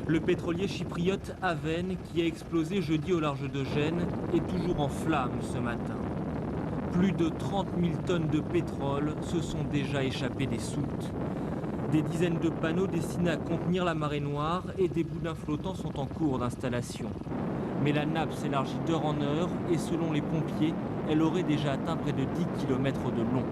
Le pétrolier chypriote Haven, qui a explosé jeudi au large de Gênes, est toujours en flammes ce matin. Plus de 30 000 tonnes de pétrole se sont déjà échappées des soutes. Des dizaines de panneaux destinés à contenir la marée noire et des boudins flottants sont en cours d'installation. Mais la nappe s'élargit d'heure en heure et selon les pompiers, elle aurait déjà atteint près de 10 km de long.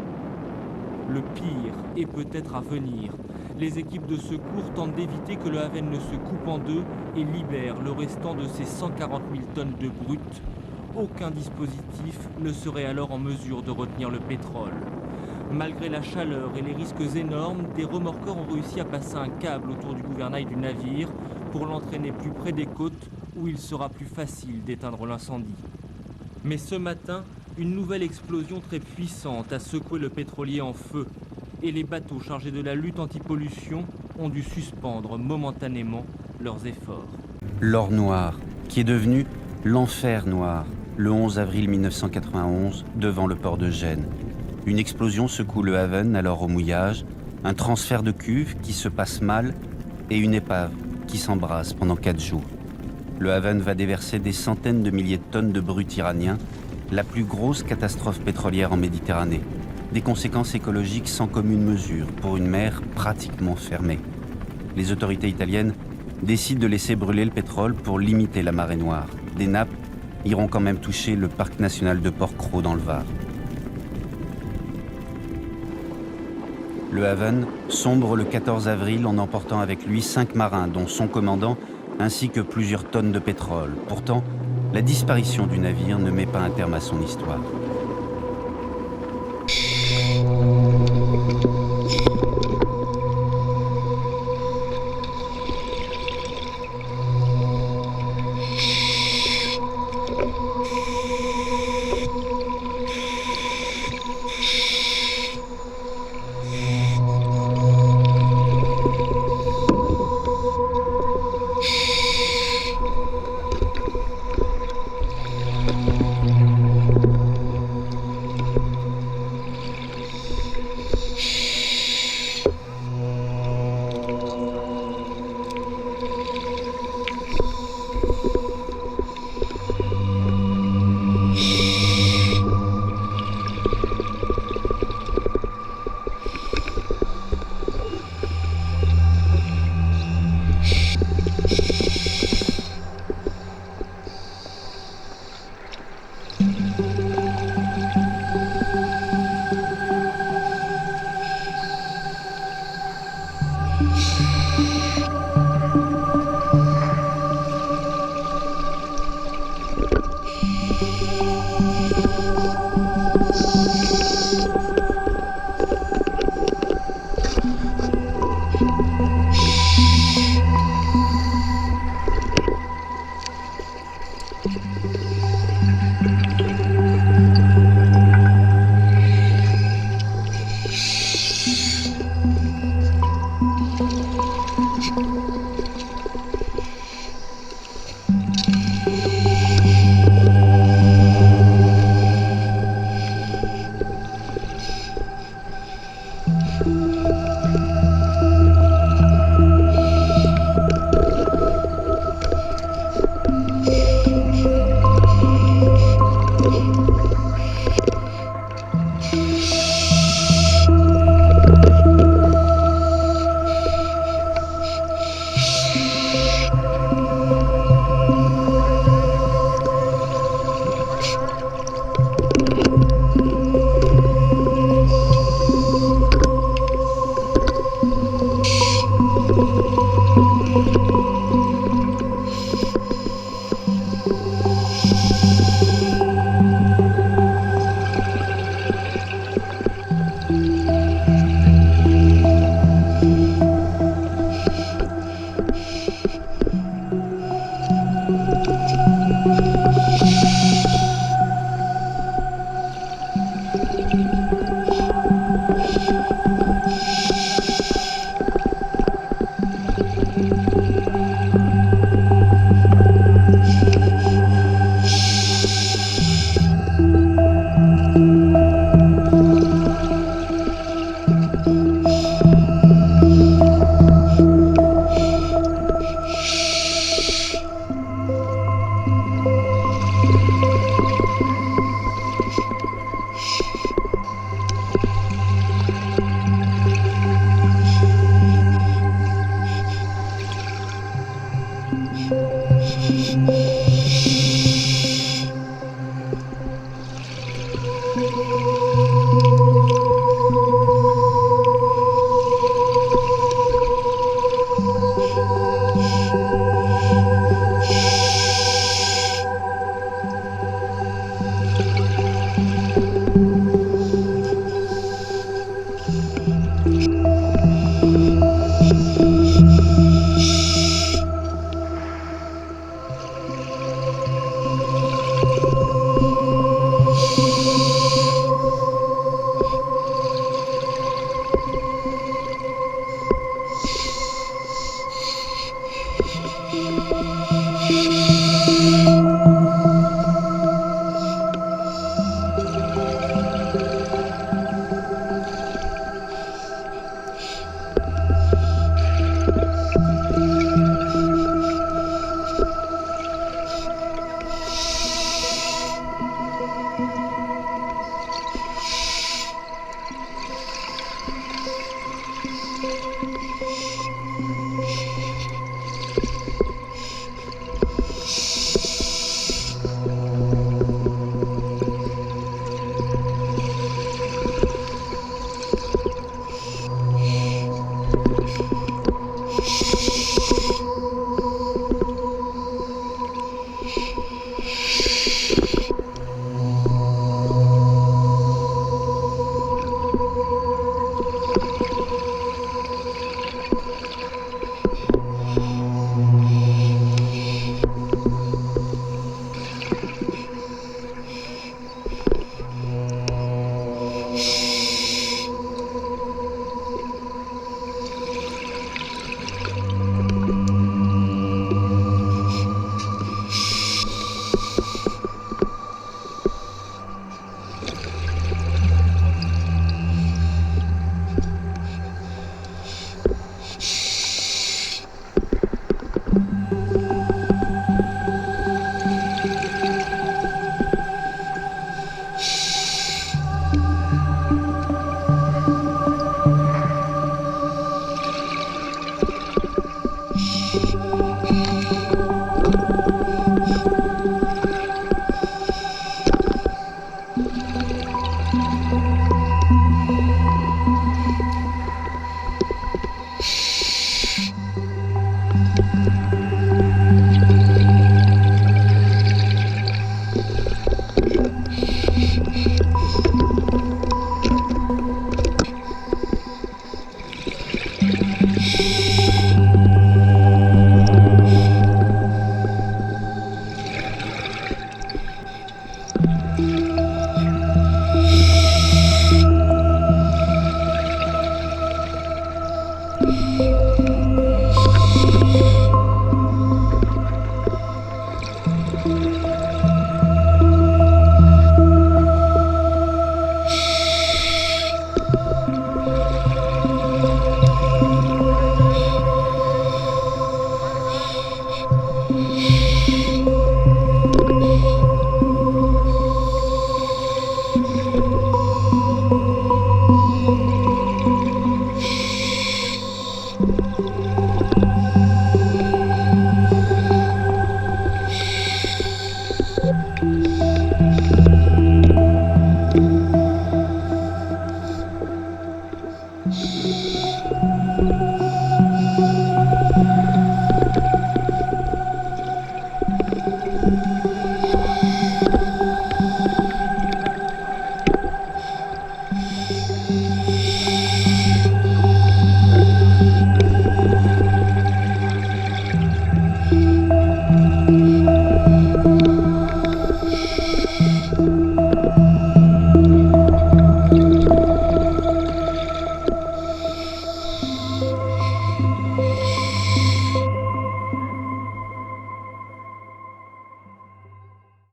Le pire est peut-être à venir. Les équipes de secours tentent d'éviter que le Haven ne se coupe en deux et libèrent le restant de ces 140 000 tonnes de brut. Aucun dispositif ne serait alors en mesure de retenir le pétrole. Malgré la chaleur et les risques énormes, des remorqueurs ont réussi à passer un câble autour du gouvernail du navire pour l'entraîner plus près des côtes où il sera plus facile d'éteindre l'incendie. Mais ce matin, une nouvelle explosion très puissante a secoué le pétrolier en feu et les bateaux chargés de la lutte anti-pollution ont dû suspendre momentanément leurs efforts. L'or noir, qui est devenu l'enfer noir, le 11 avril 1991, devant le port de Gênes. Une explosion secoue le Haven, alors au mouillage, un transfert de cuve qui se passe mal et une épave qui s'embrase pendant 4 jours. Le Haven va déverser des centaines de milliers de tonnes de brut iranien, la plus grosse catastrophe pétrolière en Méditerranée. Des conséquences écologiques sans commune mesure pour une mer pratiquement fermée. Les autorités italiennes décident de laisser brûler le pétrole pour limiter la marée noire. Des nappes iront quand même toucher le parc national de Porquerolles dans le Var. Le Haven sombre le 14 avril en emportant avec lui 5 marins, dont son commandant, ainsi que plusieurs tonnes de pétrole. Pourtant, la disparition du navire ne met pas un terme à son histoire.